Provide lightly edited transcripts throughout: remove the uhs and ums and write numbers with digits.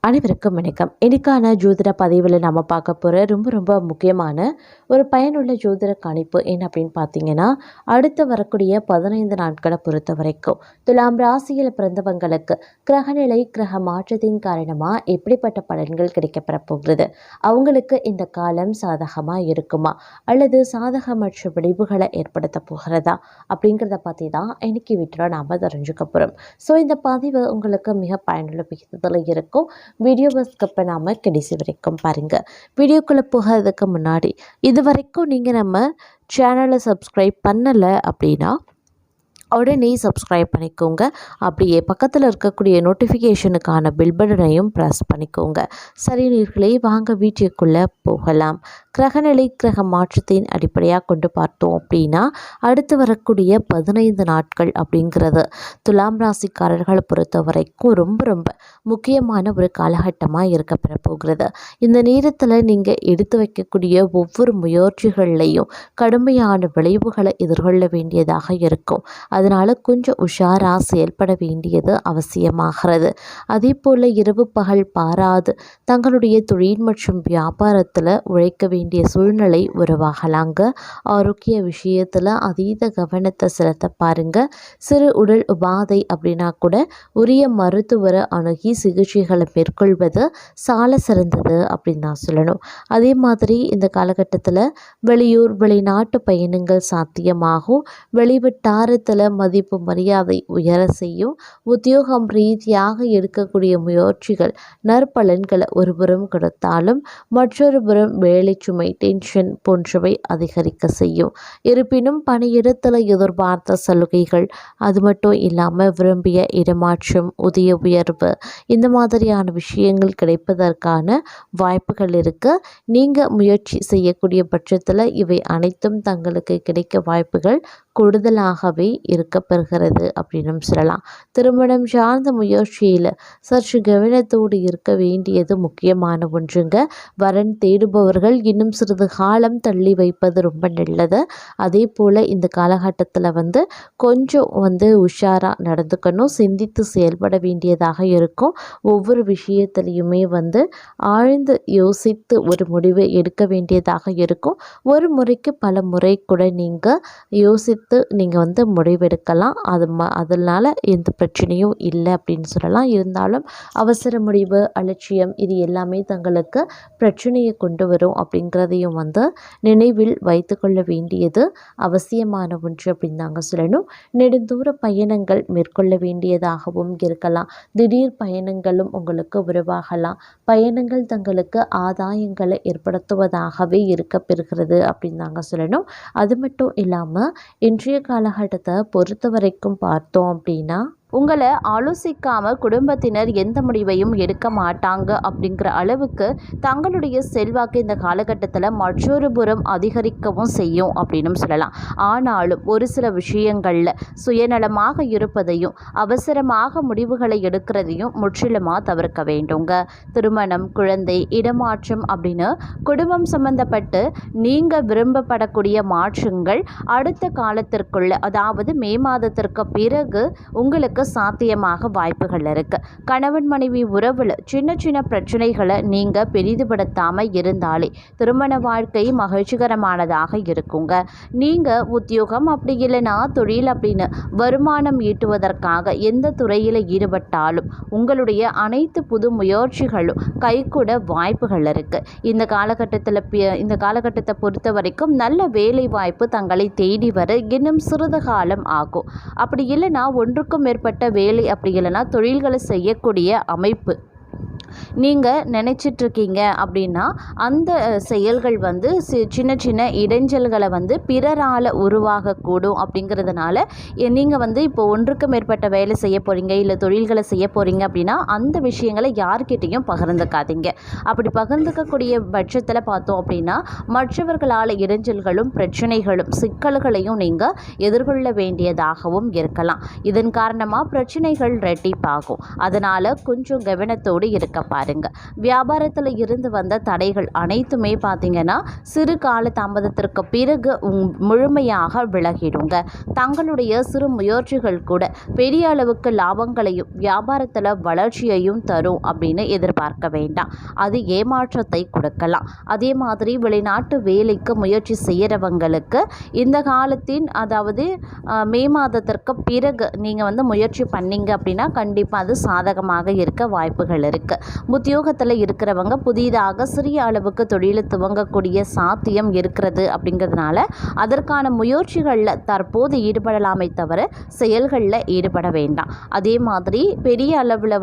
அனைவருக்கும் வணக்கம். இன்னைக்கான ஜோதிட பதிவில் நம்ம பார்க்க போகிற ரொம்ப முக்கியமான ஒரு பயனுள்ள ஜோதிட கணிப்பு என்ன அப்படின்னு பார்த்தீங்கன்னா, அடுத்து வரக்கூடிய 15 நாட்களை பொறுத்த வரைக்கும் துலாம் ராசியில் பிறந்தவங்களுக்கு கிரகநிலை கிரக மாற்றத்தின் காரணமாக எப்படிப்பட்ட பலன்கள் கிடைக்கப்பெற போகிறது, அவங்களுக்கு இந்த காலம் சாதகமாக இருக்குமா அல்லது சாதகமற்ற விளைவுகளை ஏற்படுத்த போகிறதா அப்படிங்கிறத பற்றி தான் இன்னைக்கு வீட்டில் நாம் தெரிஞ்சுக்க போகிறோம். ஸோ இந்த பதிவு உங்களுக்கு மிக பயனுள்ள விகிதத்தில் இருக்கும். வீடியோவை ஸ்கிப் பண்ணாமல் கடைசி வரைக்கும் பாருங்கள். வீடியோக்குள்ளே போகிறதுக்கு முன்னாடி இது வரைக்கும் நீங்கள் நம்ம சேனலை சப்ஸ்கிரைப் பண்ணலை அப்படின்னா உடனே சப்ஸ்கிரைப் பண்ணிக்கோங்க. அப்படியே பக்கத்தில் இருக்கக்கூடிய நோட்டிஃபிகேஷனுக்கான பெல் பட்டனையும் ப்ரெஸ் பண்ணிக்கோங்க. சரி நேயர்களே, வாங்க வீடியோக்குள்ளே போகலாம். கிரகநிலை கிரக மாற்றத்தின் அடிப்படையாக கொண்டு பார்த்தோம் அப்படின்னா, அடுத்து வரக்கூடிய 15 நாட்கள் அப்படிங்கிறது துலாம் ராசிக்காரர்களை பொறுத்த வரைக்கும் ரொம்ப முக்கியமான ஒரு காலகட்டமாக இருக்கப்பெற போகிறது. இந்த நேரத்தில் நீங்கள் எடுத்து வைக்கக்கூடிய ஒவ்வொரு முயற்சிகள்லையும் கடுமையான விளைவுகளை எதிர்கொள்ள வேண்டியதாக இருக்கும். அதனால் கொஞ்சம் உஷாராக செயல்பட வேண்டியது அவசியமாகிறது. அதே போல் இரவு பகல் பாராது தங்களுடைய தொழில் மற்றும் வியாபாரத்தில் உழைக்க வேண்டிய சூழ்நிலை உருவாகலாங்க. ஆரோக்கிய விஷயத்தில் அதீத கவனத்தை செலுத்த பாருங்க. சிறு உடல் உபாதை அப்படின்னா கூட உரிய மருத்துவரை அணுகி சிகிச்சைகளை மேற்கொள்வது சால சிறந்தது அப்படின்னு நான் சொல்லணும். அதே மாதிரி இந்த காலகட்டத்தில் வெளியூர் வெளிநாட்டு பயணங்கள் சாத்தியமாகும். வெளிவட்டாரத்தில் மதிப்பு மரியாதை உயர செய்யும். உத்தியோகம் ரீதியாக எடுக்கக்கூடிய முயற்சிகள் நற்பலன்களை ஒருபுறம் கொடுத்தாலும் மற்றொரு புறம் வேலை சுமை டென்ஷன் போன்றவை அதிகரிக்க செய்யும். இருப்பினும் பணியிடத்தில் எதிர்பார்த்த சலுகைகள், அது மட்டும் இல்லாமல் விரும்பிய இடமாற்றம், ஊதிய உயர்வு, இந்த மாதிரியான விஷயங்கள் கிடைப்பதற்கான வாய்ப்புகள் இருக்கு. நீங்கள் முயற்சி செய்யக்கூடிய பட்சத்தில் இவை அனைத்தும் தங்களுக்கு கிடைக்க வாய்ப்புகள் கூடுதலாகவே இருக்கப்பெறுகிறது அப்படின்னு சொல்லலாம். திருமணம் சார்ந்த முயற்சியில் சற்று கவனத்தோடு இருக்க வேண்டியது முக்கியமான ஒன்றுங்க. வரன் தேடுபவர்கள் இன்னும் சிறிது காலம் தள்ளி வைப்பது ரொம்ப நல்லது. அதே போல் இந்த காலகட்டத்தில் கொஞ்சம் உஷாராக நடந்துக்கணும். சிந்தித்து செயல்பட வேண்டியதாக இருக்கும். ஒவ்வொரு விஷயத்திலையுமே ஆழ்ந்து யோசித்து ஒரு முடிவை எடுக்க வேண்டியதாக இருக்கும். ஒரு முறைக்கு பல முறை கூட நீங்கள் யோசித்து நீங்கள் முடிவெடுக்கலாம். அதனால் எந்த பிரச்சனையும் இல்லை அப்படின்னு சொல்லலாம். இருந்தாலும் அவசர முடிவு, அலட்சியம், இது எல்லாமே தங்களுக்கு பிரச்சனையை கொண்டு வரும் அப்படிங்கிறதையும் நினைவில் வைத்து கொள்ள வேண்டியது அவசியமான ஒன்று அப்படின்னு நாங்கள் சொல்லணும். நெடுந்தூர பயணங்கள் மேற்கொள்ள வேண்டியதாகவும் இருக்கலாம். திடீர் பயணங்களும் உங்களுக்கு உருவாகலாம். பயணங்கள் தங்களுக்கு ஆதாயங்களை ஏற்படுத்துவதாகவே இருக்கப்பெறுகிறது அப்படின்னு நாங்கள் சொல்லணும். அது மட்டும் இல்லாமல் இன்றைய காலகட்டத்தை பொறுத்த வரைக்கும் பார்த்தோம் அப்படின்னா, உங்களை ஆலோசிக்காமல் குடும்பத்தினர் எந்த முடிவையும் எடுக்க மாட்டாங்க அப்படிங்கிற அளவுக்கு தங்களுடைய செல்வாக்கு இந்த காலகட்டத்தில் மற்றொரு புறம் அதிகரிக்கவும் செய்யும் அப்படின்னு சொல்லலாம். ஆனாலும் ஒரு சில விஷயங்களில் சுயநலமாக இருப்பதையும் அவசரமாக முடிவுகளை எடுக்கிறதையும் முற்றிலுமாக தவிர்க்க வேண்டுங்க. திருமணம், குழந்தை, இடமாற்றம் அப்படின்னு குடும்பம் சம்பந்தப்பட்டு நீங்கள் விரும்பப்படக்கூடிய மாற்றங்கள் அடுத்த காலத்திற்குள்ள, அதாவது மே மாதத்திற்கு பிறகு உங்களுக்கு சாத்தியமாக வாய்ப்புகள் இருக்கு. கணவன் மனைவி உறவுல சின்ன பிரச்சனைகளை நீங்க பெரிதுபடுத்தாம இருந்தாலே திருமண வாழ்க்கை மகிழ்ச்சிகரமானதாக இருக்குங்க. நீங்க உத்தியோகம் அப்படி இல்லைன்னா தொழில் அப்படின்னு வருமானம் ஈட்டுவதற்காக எந்த துறையில ஈடுபட்டாலும் உங்களுடைய அனைத்து புது முயற்சிகளும் கைகூட வாய்ப்புகள் இருக்கு. இந்த காலகட்டத்தை பொறுத்த வரைக்கும் நல்ல வேலை வாய்ப்பு தங்களை தேடி வர இன்னும் சிறிது காலம் ஆகும். அப்படி இல்லைன்னா ஒன்றுக்கும் மேற்பட்ட வேலை அப்படி இல்லைன்னா தொழில்களை செய்யக்கூடிய அமைப்பு நீங்கள் நினச்சிட்ருக்கீங்க அப்படின்னா அந்த செயல்கள் சின்ன இடைஞ்சல்களை பிறரால் உருவாகக்கூடும். அப்படிங்கிறதுனால நீங்கள் இப்போ ஒன்றுக்கு மேற்பட்ட வேலை செய்ய போகிறீங்க, இல்லை தொழில்களை செய்ய போகிறீங்க அப்படின்னா அந்த விஷயங்களை யார்கிட்டையும் பகிர்ந்துக்காதீங்க. அப்படி பகிர்ந்துக்கக்கூடிய பட்சத்தில் பார்த்தோம் அப்படின்னா மற்றவர்களால் இடைஞ்சல்களும் பிரச்சனைகளும் சிக்கல்களையும் நீங்கள் எதிர்கொள்ள வேண்டியதாகவும் இருக்கலாம். இதன் காரணமாக பிரச்சனைகள் ரெட்டிப்பாகும். அதனால் கொஞ்சம் கவனத்தோடு இருக்க பாருங்க. வியாபாரத்தில் இருந்து வந்த தடைகள் அனைத்துமே பார்த்தீங்கன்னா சிறு கால தாமதத்திற்கு பிறகு முழுமையாக விலகிடுங்க. தங்களுடைய சிறு முயற்சிகள் கூட பெரிய அளவுக்கு லாபங்களையும் வியாபாரத்தில் வளர்ச்சியையும் தரும் அப்படின்னு எதிர்பார்க்க வேண்டாம். அது ஏமாற்றத்தை கொடுக்கலாம். அதே மாதிரி வெளிநாட்டு வேலைக்கு முயற்சி செய்கிறவங்களுக்கு இந்த காலத்தின் அதாவது மே மாதத்திற்கு பிறகு நீங்கள் முயற்சி பண்ணீங்க அப்படின்னா கண்டிப்பாக அது சாதகமாக இருக்க வாய்ப்புகள் இருக்குது. உத்தியோகத்தில் இருக்கிறவங்க புதிதாக சிறிய அளவுக்கு தொழிலை துவங்கக்கூடிய சாத்தியம் இருக்கிறது. அப்படிங்கிறதுனால அதற்கான முயற்சிகளில் தற்போது ஈடுபடலாமே தவிர செயல்களில் ஈடுபட வேண்டாம். அதே மாதிரி பெரிய அளவில்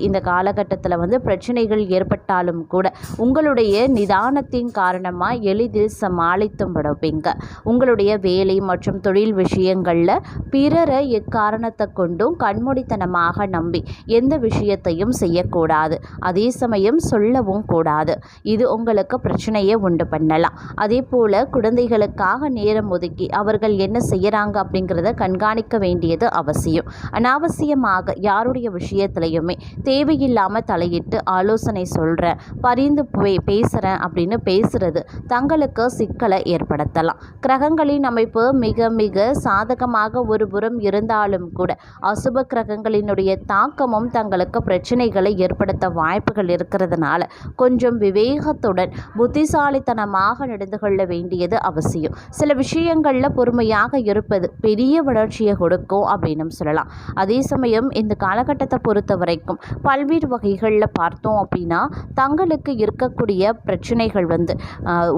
இந்த காலகட்டத்தில் பிரச்சனைகள் ஏற்பட்டாலும் கூட உங்களுடைய நிதானத்தின் காரணமாக எளிதில் சமாளித்தும் விடுவீங்க. உங்களுடைய வேலை மற்றும் தொழில் விஷயங்களில் பிறரை எக்காரணத்தை கொண்டும் கண்மூடித்தனமாக நம்பி எந்த விஷயத்தையும் செய்யக்கூடாது. அதே சமயம் சொல்லவும் கூடாது. இது உங்களுக்கு பிரச்சனையை உண்டு பண்ணலாம். அதே போல் குழந்தைகளுக்காக நேரம் ஒதுக்கி அவர்கள் என்ன செய்கிறாங்க அப்படிங்கிறத கண்காணிக்க வேண்டியது அவசியம். அனாவசியமாக யாருடைய விஷயத்திலையுமே தேவையில்லாமல் தலையிட்டு ஆலோசனை சொல்கிறேன், பரிந்து பேசுகிறேன் அப்படின்னு பேசுகிறது தங்களுக்கு சிக்கலை ஏற்படுத்தலாம். கிரகங்களின் அமைப்பு மிக மிக சாதகமாக ஒரு புறம் இருந்தாலும் கூட அசுப கிரகங்களினுடைய தாக்கமும் தங்களுக்கு பிரச்சனைகளை ஏற்படுத்த வாய்ப்புகள் இருக்கிறதுனால கொஞ்சம் விவேகத்துடன் புத்திசாலித்தனமாக நடந்து கொள்ள வேண்டியது அவசியம். சில விஷயங்களில் பொறுமையாக இருப்பது பெரிய வளர்ச்சியை கொடுக்கும் அப்படின்னு சொல்லலாம். அதே சமயம் இந்த காலகட்டத்தை பொறுத்த வரைக்கும் பல்வேறு வகைகளில் பார்த்தோம் அப்படின்னா தங்களுக்கு இருக்கக்கூடிய பிரச்சனைகள்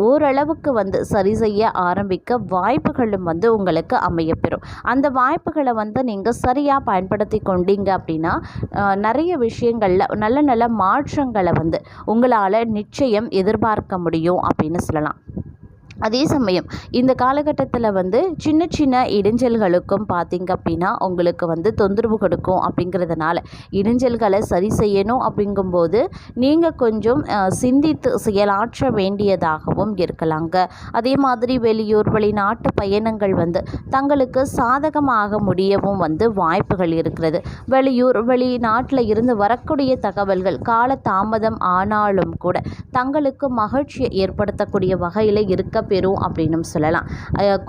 ஓரளவுக்கு சரி செய்ய ஆரம்பிக்க வாய்ப்புகளும் உங்களுக்கு அமையப்பெறும். அந்த வாய்ப்புகளை நீங்கள் சரியாக பயன்படுத்தி கொண்டீங்க அப்படின்னா நிறைய விஷயங்களில் நல்ல நல்ல மாற்றங்களை உங்களால் நிச்சயம் எதிர்பார்க்க முடியும் அப்படின்னு சொல்லலாம். அதே சமயம் இந்த காலகட்டத்தில் சின்ன சின்ன இடைஞ்சல்களுக்கும் பார்த்திங்க அப்படின்னா உங்களுக்கு தொந்தரவு கொடுக்கும். அப்படிங்கிறதுனால இடைஞ்சல்களை சரி செய்யணும் அப்படிங்கும்போது நீங்கள் கொஞ்சம் சிந்தித்து செயலாற்ற வேண்டியதாகவும் இருக்கலாங்க. அதே மாதிரி வெளியூர் வெளிநாட்டு பயணங்கள் தங்களுக்கு சாதகமாக முடியவும் வாய்ப்புகள் இருக்கிறது. வெளியூர் வெளிநாட்டில் இருந்து வரக்கூடிய தகவல்கள் கால தாமதம் ஆனாலும் கூட தங்களுக்கு மகிழ்ச்சியை ஏற்படுத்தக்கூடிய வகையில் இருக்க பெறும் அப்படின்னு சொல்லலாம்.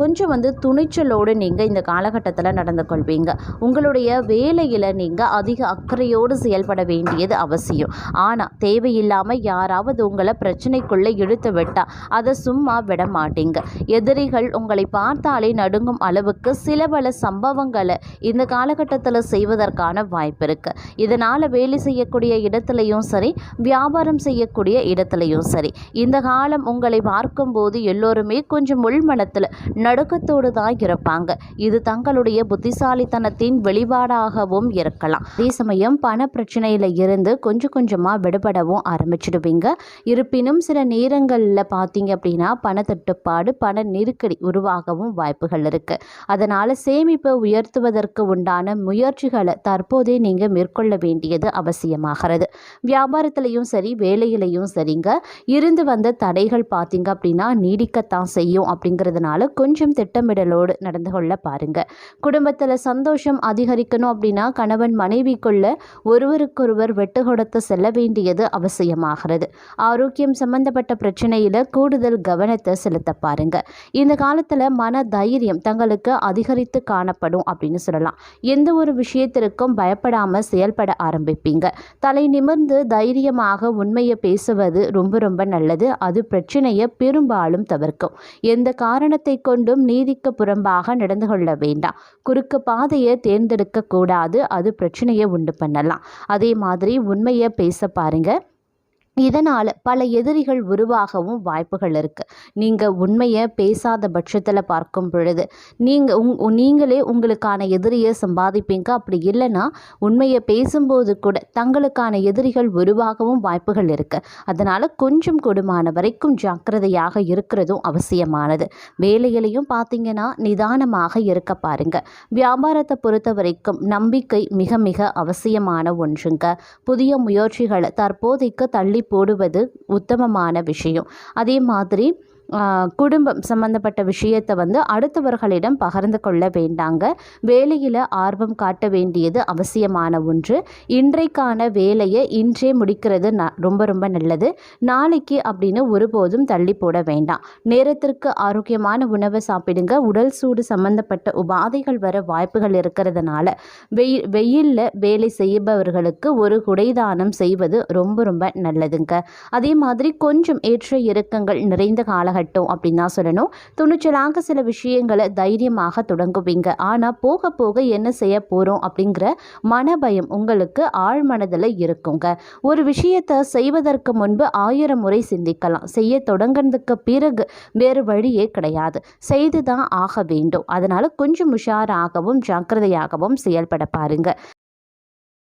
கொஞ்சம் துணிச்சலோடு நீங்கள் இந்த காலகட்டத்தில் நடந்து கொள்வீங்க. உங்களுடைய வேலையில் நீங்கள் அதிக அக்கறையோடு செயல்பட வேண்டியது அவசியம். ஆனால் தேவையில்லாமல் யாராவது உங்களை பிரச்சனைக்குள்ளே இழுத்து விட்டால் அதை சும்மா விட மாட்டீங்க. எதிரிகள் உங்களை பார்த்தாலே நடுங்கும் அளவுக்கு சில பல சம்பவங்களை இந்த காலகட்டத்தில் செய்வதற்கான வாய்ப்பு இருக்குது. இதனால் வேலை செய்யக்கூடிய இடத்துலையும் சரி, வியாபாரம் செய்யக்கூடிய இடத்துலையும் சரி, இந்த காலம் உங்களை பார்க்கும்போது எல்லோருமே கொஞ்சம் உள்மனத்தில் நடுக்கத்தோடு தான் இருப்பாங்க. இது தங்களுடைய புத்திசாலித்தனத்தின் வெளிப்பாடாகவும் இருக்கலாம். அதே சமயம் பண பிரச்சனையில் இருந்து கொஞ்சம் கொஞ்சமாக விடுபடவும் ஆரம்பிச்சிடுவீங்க. இருப்பினும் சில நேரங்களில் பார்த்தீங்க அப்படின்னா பணத்தட்டுப்பாடு, பண நெருக்கடி உருவாகவும் வாய்ப்புகள் இருக்குது. அதனால் சேமிப்பை உயர்த்துவதற்கு உண்டான முயற்சிகளை தற்போதே நீங்கள் மேற்கொள்ள வேண்டியது அவசியமாகிறது. வியாபாரத்திலையும் சரி, வேலையிலையும் சரிங்க, இருந்து வந்த தடைகள் பார்த்தீங்க அப்படின்னா நீடிக்கத்தான் செய்யும். அப்படிங்கிறதுனால கொஞ்சம் திட்டமிடலோடு நடந்து கொள்ள பாருங்க. குடும்பத்தில் சந்தோஷம் அதிகரிக்கணும் அப்படின்னா கணவன் மனைவிக்குள்ள ஒருவருக்கொருவர் வெட்டு கொடுத்து செல்ல வேண்டியது அவசியமாகிறது. ஆரோக்கியம் சம்பந்தப்பட்ட பிரச்சனையில் கூடுதல் கவனத்தை செலுத்த பாருங்க. இந்த காலத்தில் மன தைரியம் தங்களுக்கு அதிகரித்து காணப்படும் அப்படின்னு சொல்லலாம். எந்த ஒரு விஷயத்திற்கும் பயப்படாமல் செயல்பட ஆரம்பிப்பீங்க. தலை நிமிர்ந்து தைரியமாக உண்மையை பேசுவது ரொம்ப ரொம்ப நல்லது. அது பிரச்சனையை பெரும்பாலும் தவிர்க்கும். எந்த காரணத்தை கொண்டும் நீதிக்கு புறம்பாக நடந்து கொள்ள வேண்டாம். குறுக்கு பாதையை தேர்ந்தெடுக்க கூடாது. அது பிரச்சனையை உண்டு பண்ணலாம். அதே மாதிரி உண்மையை பேச பாருங்க. இதனால் பல எதிரிகள் உருவாகவும் வாய்ப்புகள் இருக்குது. நீங்கள் உண்மையை பேசாத பட்சத்தில் பார்க்கும் பொழுது நீங்களே உங்களுக்கான எதிரியை சம்பாதிப்பீங்க. அப்படி இல்லைன்னா உண்மையை பேசும்போது கூட தங்களுக்கான எதிரிகள் உருவாகவும் வாய்ப்புகள் இருக்குது. அதனால் கொஞ்சம் கூடுமான வரைக்கும் ஜாக்கிரதையாக இருக்கிறதும் அவசியமானது. வேலையிலையும் பார்த்தீங்கன்னா நிதானமாக இருக்க பாருங்க. வியாபாரத்தை பொறுத்த வரைக்கும் நம்பிக்கை மிக மிக அவசியமான ஒன்றுங்க. புதிய முயற்சிகளை தற்போதைக்கு தள்ளி போடுவது உத்தமமான விஷயம். அதே மாதிரி குடும்பம் சம்மந்தப்பட்ட விஷயத்தை வந்து அடுத்தவர்களிடம் பகிர்ந்து கொள்ள வேண்டாங்க. வேலையில் ஆர்வம் காட்ட வேண்டியது அவசியமான ஒன்று. இன்றைக்கான வேலையை இன்றே முடிக்கிறது ரொம்ப ரொம்ப நல்லது. நாளைக்கு அப்படின்னு ஒருபோதும் தள்ளி போட வேண்டாம். நேரத்திற்கு ஆரோக்கியமான உணவை சாப்பிடுங்க. உடல் சூடு சம்மந்தப்பட்ட உபாதைகள் வர வாய்ப்புகள் இருக்கிறதுனால வெயிலில் வேலை செய்பவர்களுக்கு ஒரு குடைதானம் செய்வது ரொம்ப ரொம்ப நல்லதுங்க. அதே மாதிரி கொஞ்சம் ஏற்ற இறக்கங்கள் நிறைந்த காலகட்டம் அப்படின்னு தான் சொல்லணும். துணிச்சலாக சில விஷயங்களை தைரியமாக தொடங்குவீங்க. ஆனால் போக போக என்ன செய்ய போகிறோம் அப்படிங்கிற மனபயம் உங்களுக்கு ஆழ்மனதில் இருக்குங்க. ஒரு விஷயத்தை செய்வதற்கு முன்பு 1000 முறை சிந்திக்கலாம். செய்ய தொடங்கினதுக்கு பிறகு வேறு வழியே கிடையாது. செய்து தான் ஆக வேண்டும். அதனால் கொஞ்சம் உஷாராகவும் ஜாக்கிரதையாகவும் செயல்பட பாருங்க.